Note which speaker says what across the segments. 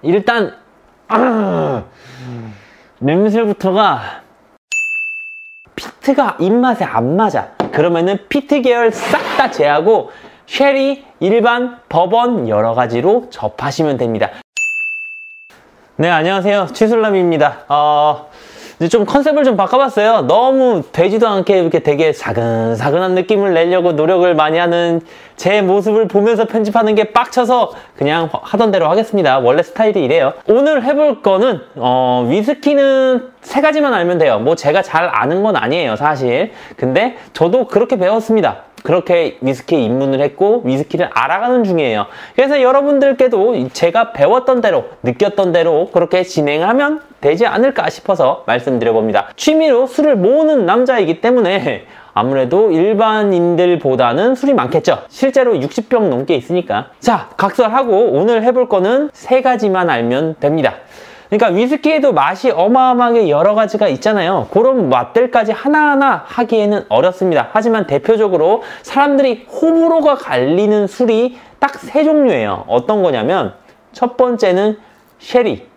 Speaker 1: 일단 냄새부터가 피트가 입맛에 안 맞아. 그러면은 피트 계열 싹 다 제하고 쉐리, 일반, 버번 여러 가지로 접하시면 됩니다. 네, 안녕하세요. 취술남입니다. 이제 좀 컨셉을 좀 바꿔봤어요. 너무 되지도 않게 이렇게 되게 사근사근한 느낌을 내려고 노력을 많이 하는 제 모습을 보면서 편집하는 게 빡쳐서 그냥 하던 대로 하겠습니다. 원래 스타일이 이래요. 오늘 해볼 거는 위스키는 3가지만 알면 돼요. 뭐 제가 잘 아는 건 아니에요, 사실. 근데 저도 그렇게 배웠습니다. 그렇게 위스키에 입문을 했고 위스키를 알아가는 중이에요. 그래서 여러분들께도 제가 배웠던 대로 느꼈던 대로 그렇게 진행하면 되지 않을까 싶어서 말씀드려봅니다. 취미로 술을 모으는 남자이기 때문에 아무래도 일반인들보다는 술이 많겠죠. 실제로 60병 넘게 있으니까. 자, 각설하고 오늘 해볼 거는 3가지만 알면 됩니다. 그러니까 위스키에도 맛이 어마어마하게 여러 가지가 있잖아요. 그런 맛들까지 하나하나 하기에는 어렵습니다. 하지만 대표적으로 사람들이 호불호가 갈리는 술이 딱 3종류예요. 어떤 거냐면 첫 번째는 쉐리.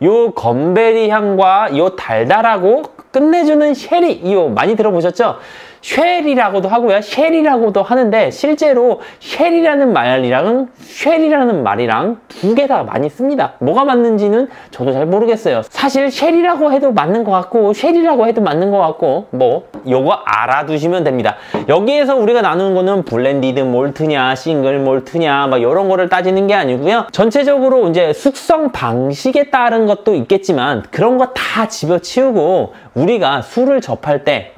Speaker 1: 요 건베리 향과 요 달달하고 끝내주는 쉐리. 요 많이 들어보셨죠? 쉐리라고도 하고요. 쉐리라고도 하는데 실제로 쉐리라는 말이랑 쉐리라는 말이랑 2개 다 많이 씁니다. 뭐가 맞는지는 저도 잘 모르겠어요. 사실 쉐리라고 해도 맞는 것 같고 쉐리라고 해도 맞는 것 같고 뭐 요거 알아두시면 됩니다. 여기에서 우리가 나누는 거는 블렌디드 몰트냐 싱글 몰트냐 막 이런 거를 따지는 게 아니고요. 전체적으로 이제 숙성 방식에 따른 것도 있겠지만 그런 거 다 집어치우고 우리가 술을 접할 때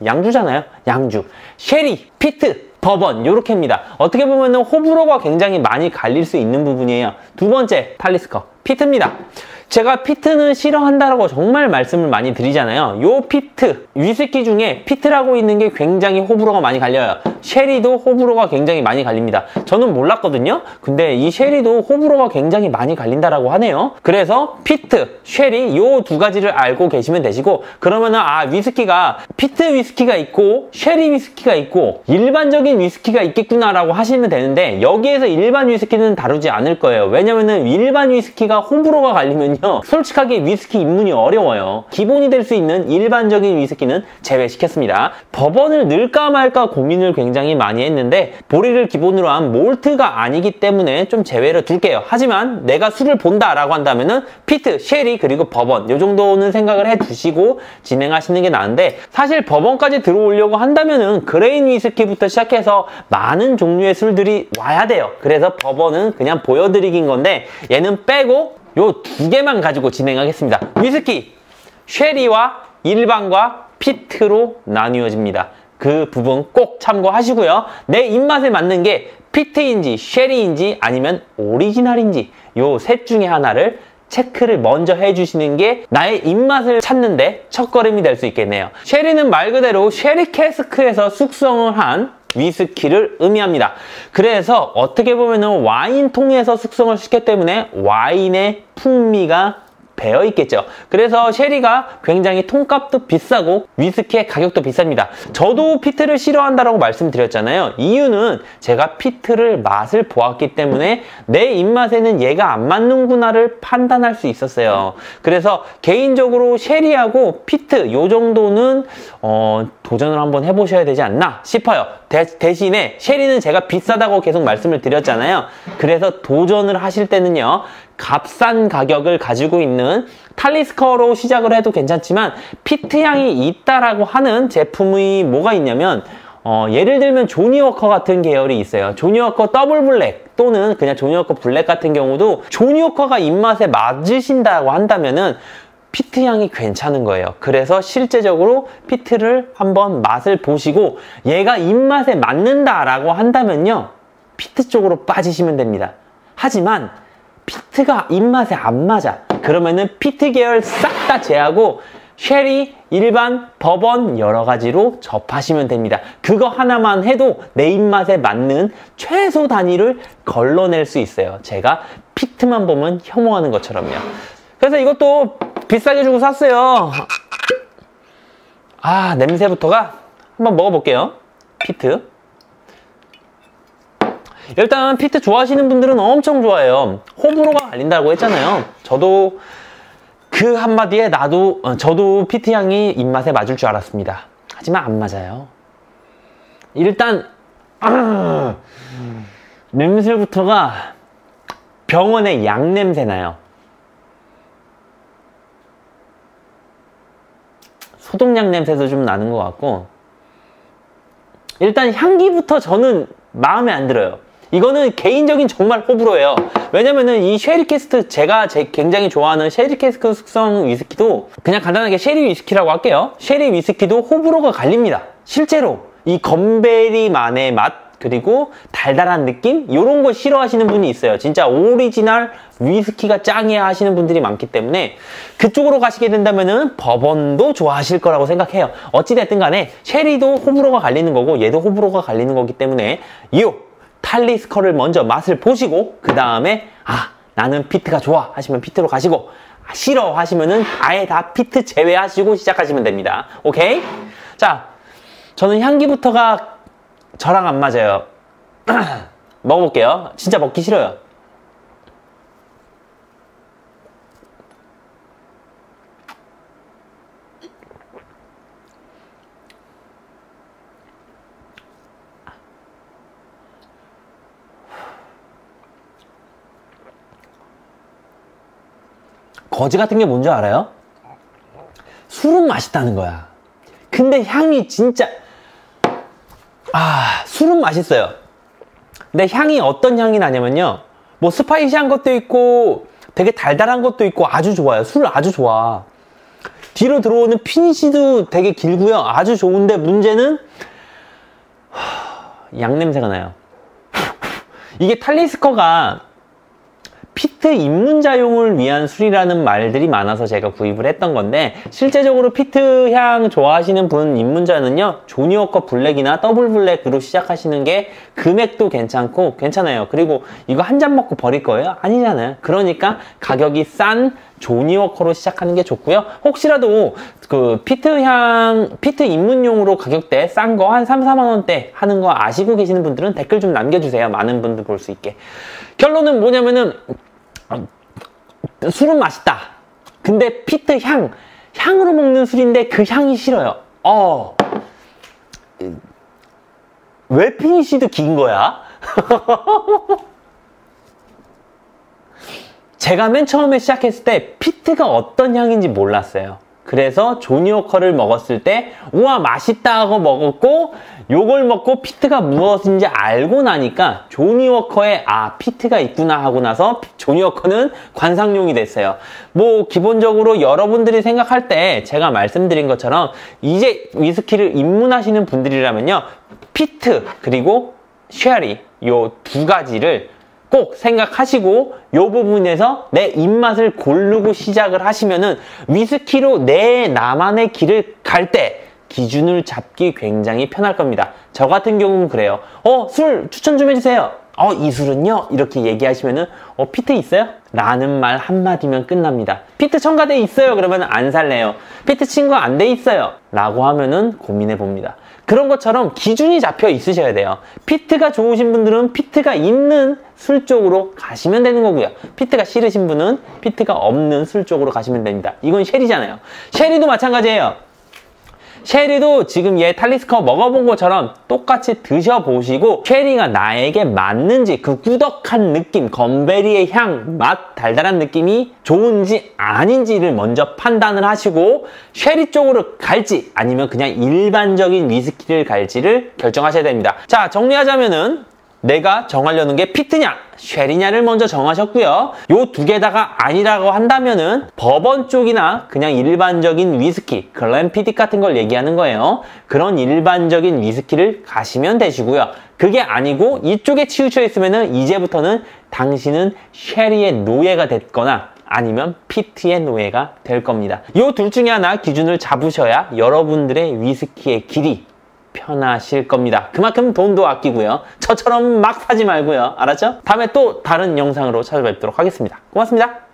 Speaker 1: 양주잖아요. 양주, 쉐리, 피트, 버번 요렇게입니다. 어떻게 보면 호불호가 굉장히 많이 갈릴 수 있는 부분이에요. 두 번째, 탈리스커, 피트입니다. 제가 피트는 싫어한다라고 정말 말씀을 많이 드리잖아요. 요 피트, 위스키 중에 피트라고 있는 게 굉장히 호불호가 많이 갈려요. 쉐리도 호불호가 굉장히 많이 갈립니다. 저는 몰랐거든요. 근데 이 쉐리도 호불호가 굉장히 많이 갈린다라고 하네요. 그래서 피트, 쉐리 요 2가지를 알고 계시면 되시고 그러면은 위스키가 피트 위스키가 있고 쉐리 위스키가 있고 일반적인 위스키가 있겠구나라고 하시면 되는데 여기에서 일반 위스키는 다루지 않을 거예요. 왜냐면은 일반 위스키가 호불호가 갈리면 솔직하게 위스키 입문이 어려워요. 기본이 될 수 있는 일반적인 위스키는 제외시켰습니다. 버번을 넣을까 말까 고민을 굉장히 많이 했는데 보리를 기본으로 한 몰트가 아니기 때문에 좀 제외를 둘게요. 하지만 내가 술을 본다라고 한다면은 피트, 쉐리 그리고 버번 요 정도는 생각을 해두시고 진행하시는 게 나은데 사실 버번까지 들어오려고 한다면은 그레인 위스키부터 시작해서 많은 종류의 술들이 와야 돼요. 그래서 버번은 그냥 보여드리긴 건데 얘는 빼고 요 2개만 가지고 진행하겠습니다. 위스키, 쉐리와 일반과 피트로 나뉘어집니다. 그 부분 꼭 참고하시고요. 내 입맛에 맞는 게 피트인지 쉐리인지 아니면 오리지널인지 요 셋 중에 하나를 체크를 먼저 해주시는 게 나의 입맛을 찾는데 첫걸음이 될 수 있겠네요. 쉐리는 말 그대로 쉐리 캐스크에서 숙성을 한 위스키를 의미합니다. 그래서 어떻게 보면은 와인통에서 숙성을 시켰기 때문에 와인의 풍미가 배어 있겠죠. 그래서 쉐리가 굉장히 통값도 비싸고 위스키의 가격도 비쌉니다. 저도 피트를 싫어한다라고 말씀드렸잖아요. 이유는 제가 피트를 맛을 보았기 때문에 내 입맛에는 얘가 안 맞는구나를 판단할 수 있었어요. 그래서 개인적으로 쉐리하고 피트 요 정도는 도전을 한번 해보셔야 되지 않나 싶어요. 대신에 쉐리는 제가 비싸다고 계속 말씀을 드렸잖아요. 그래서 도전을 하실 때는요. 값싼 가격을 가지고 있는 탈리스커로 시작을 해도 괜찮지만 피트 향이 있다라고 하는 제품이 뭐가 있냐면 예를 들면 조니워커 같은 계열이 있어요. 조니워커 더블 블랙 또는 그냥 조니워커 블랙 같은 경우도 조니워커가 입맛에 맞으신다고 한다면은 피트 향이 괜찮은 거예요. 그래서 실제적으로 피트를 한번 맛을 보시고 얘가 입맛에 맞는다라고 한다면요. 피트 쪽으로 빠지시면 됩니다. 하지만 피트가 입맛에 안 맞아. 그러면은 피트 계열 싹 다 제하고 쉐리, 일반, 버번 여러 가지로 접하시면 됩니다. 그거 하나만 해도 내 입맛에 맞는 최소 단위를 걸러낼 수 있어요. 제가 피트만 보면 혐오하는 것처럼요. 그래서 이것도 비싸게 주고 샀어요. 냄새부터가 한번 먹어볼게요. 피트. 일단 피트 좋아하시는 분들은 엄청 좋아해요. 호불호가 갈린다고 했잖아요. 저도 그 한마디에 저도 피트 향이 입맛에 맞을 줄 알았습니다. 하지만 안 맞아요. 일단 냄새부터가 병원의 약 냄새 나요. 소독약 냄새도 좀 나는 것 같고, 일단 향기부터 저는 마음에 안 들어요. 이거는 개인적인 정말 호불호예요. 왜냐면은 이 쉐리 캐스크, 제가 굉장히 좋아하는 쉐리 캐스크 숙성 위스키도 그냥 간단하게 쉐리 위스키라고 할게요. 쉐리 위스키도 호불호가 갈립니다. 실제로 이 건베리만의 맛, 그리고 달달한 느낌? 이런 거 싫어하시는 분이 있어요. 진짜 오리지널 위스키가 짱이야 하시는 분들이 많기 때문에 그쪽으로 가시게 된다면은 버번도 좋아하실 거라고 생각해요. 어찌됐든 간에 쉐리도 호불호가 갈리는 거고 얘도 호불호가 갈리는 거기 때문에 이 탈리스커를 먼저 맛을 보시고 그 다음에 나는 피트가 좋아 하시면 피트로 가시고, 싫어 하시면은 아예 다 피트 제외하시고 시작하시면 됩니다. 오케이? 자, 저는 향기부터가 저랑 안 맞아요. 먹어볼게요. 진짜 먹기 싫어요. 거지 같은 게 뭔지 알아요? 술은 맛있다는 거야. 근데 향이 진짜 술은 맛있어요. 근데 향이 어떤 향이 나냐면요, 뭐 스파이시한 것도 있고 되게 달달한 것도 있고 아주 좋아요. 술 아주 좋아. 뒤로 들어오는 피니시도 되게 길고요. 아주 좋은데 문제는 양 냄새가 나요. 이게 탈리스커가 피트 입문자용을 위한 술이라는 말들이 많아서 제가 구입을 했던 건데, 실제적으로 피트 향 좋아하시는 분 입문자는요, 조니워커 블랙이나 더블 블랙으로 시작하시는 게 금액도 괜찮고 괜찮아요. 그리고 이거 한 잔 먹고 버릴 거예요? 아니잖아요. 그러니까 가격이 싼 조니워커로 시작하는 게 좋고요. 혹시라도 그 피트 입문용으로 가격대 싼 거 한 3, 4만 원대 하는 거 아시고 계시는 분들은 댓글 좀 남겨주세요. 많은 분들 볼 수 있게. 결론은 뭐냐면은 술은 맛있다. 근데 피트 향으로 먹는 술인데 그 향이 싫어요. 왜 피니시도 긴 거야? 제가 맨 처음에 시작했을 때 피트가 어떤 향인지 몰랐어요. 그래서 조니워커를 먹었을 때 우와 맛있다 하고 먹었고, 요걸 먹고 피트가 무엇인지 알고 나니까 조니워커에 피트가 있구나 하고 나서 조니워커는 관상용이 됐어요. 뭐 기본적으로 여러분들이 생각할 때 제가 말씀드린 것처럼 이제 위스키를 입문하시는 분들이라면요, 피트 그리고 쉐리 요 두 가지를 꼭 생각하시고 요 부분에서 내 입맛을 고르고 시작을 하시면은 위스키로 내 나만의 길을 갈 때 기준을 잡기 굉장히 편할 겁니다. 저 같은 경우는 그래요. 술 추천 좀 해주세요. 이 술은요? 이렇게 얘기하시면은 피트 있어요? 라는 말 한마디면 끝납니다. 피트 첨가돼 있어요? 그러면 안 살래요. 피트 친구 안 돼 있어요? 라고 하면은 고민해 봅니다. 그런 것처럼 기준이 잡혀 있으셔야 돼요. 피트가 좋으신 분들은 피트가 있는 술 쪽으로 가시면 되는 거고요. 피트가 싫으신 분은 피트가 없는 술 쪽으로 가시면 됩니다. 이건 쉐리잖아요. 쉐리도 마찬가지예요. 쉐리도 지금 얘 탈리스커 먹어본 것처럼 똑같이 드셔보시고 쉐리가 나에게 맞는지, 그 꾸덕한 느낌, 건베리의 향, 맛, 달달한 느낌이 좋은지 아닌지를 먼저 판단을 하시고 쉐리 쪽으로 갈지 아니면 그냥 일반적인 위스키를 갈지를 결정하셔야 됩니다. 자, 정리하자면은 내가 정하려는 게 피트냐 쉐리냐를 먼저 정하셨고요. 요 두 개다가 아니라고 한다면은 버번 쪽이나 그냥 일반적인 위스키, 글렌피딕 같은 걸 얘기하는 거예요. 그런 일반적인 위스키를 가시면 되시고요. 그게 아니고 이쪽에 치우쳐 있으면은 이제부터는 당신은 쉐리의 노예가 됐거나 아니면 피트의 노예가 될 겁니다. 요 둘 중에 하나 기준을 잡으셔야 여러분들의 위스키의 길이 편하실 겁니다. 그만큼 돈도 아끼고요. 저처럼 막 사지 말고요. 알았죠? 다음에 또 다른 영상으로 찾아뵙도록 하겠습니다. 고맙습니다.